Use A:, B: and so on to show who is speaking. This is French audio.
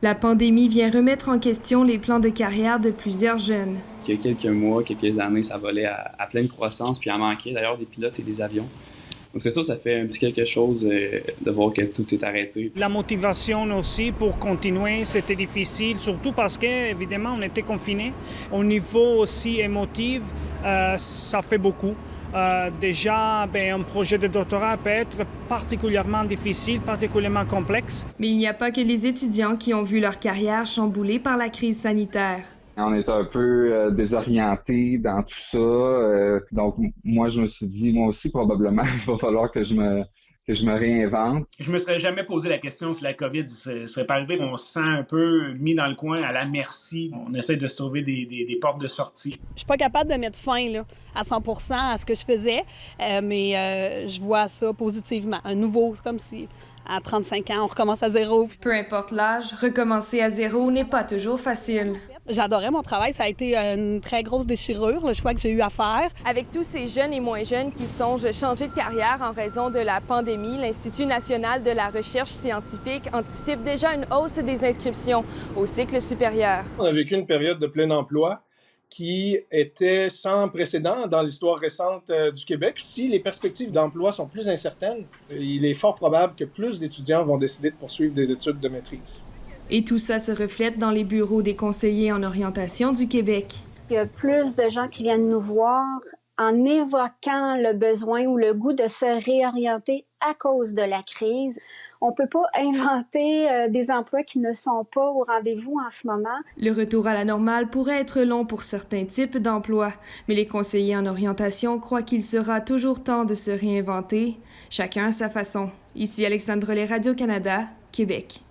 A: La pandémie vient remettre en question les plans de carrière de plusieurs jeunes.
B: Il y a quelques mois, quelques années, ça volait à pleine croissance, puis à manquer d'ailleurs des pilotes et des avions. Donc c'est sûr, ça fait un petit quelque chose de voir que tout est arrêté.
C: La motivation aussi pour continuer, c'était difficile, surtout parce qu'évidemment, on était confinés. Au niveau aussi émotif, ça fait beaucoup. Déjà, un projet de doctorat peut être particulièrement difficile, particulièrement complexe.
A: Mais il n'y a pas que les étudiants qui ont vu leur carrière chamboulée par la crise sanitaire.
D: On est un peu désorienté dans tout ça. Donc, moi, je me suis dit, moi aussi, probablement, il va falloir que je me réinvente.
E: Je me serais jamais posé la question si la COVID serait pas arrivée. On se sent un peu mis dans le coin, à la merci. On essaie de se trouver des portes de sortie.
F: Je suis pas capable de mettre fin là, à 100% à ce que je faisais, mais je vois ça positivement. Un nouveau, c'est comme si à 35 ans, on recommence à zéro.
A: Peu importe l'âge, recommencer à zéro n'est pas toujours facile.
F: J'adorais mon travail, ça a été une très grosse déchirure, le choix que j'ai eu à faire.
G: Avec tous ces jeunes et moins jeunes qui songent changer de carrière en raison de la pandémie, l'Institut national de la recherche scientifique anticipe déjà une hausse des inscriptions au cycle supérieur.
H: On a vécu une période de plein emploi qui était sans précédent dans l'histoire récente du Québec. Si les perspectives d'emploi sont plus incertaines, il est fort probable que plus d'étudiants vont décider de poursuivre des études de maîtrise.
A: Et tout ça se reflète dans les bureaux des conseillers en orientation du Québec.
I: Il y a plus de gens qui viennent nous voir en évoquant le besoin ou le goût de se réorienter à cause de la crise. On ne peut pas inventer des emplois qui ne sont pas au rendez-vous en ce moment.
A: Le retour à la normale pourrait être long pour certains types d'emplois, mais les conseillers en orientation croient qu'il sera toujours temps de se réinventer, chacun à sa façon. Ici Alexandre Relais, Radio-Canada, Québec.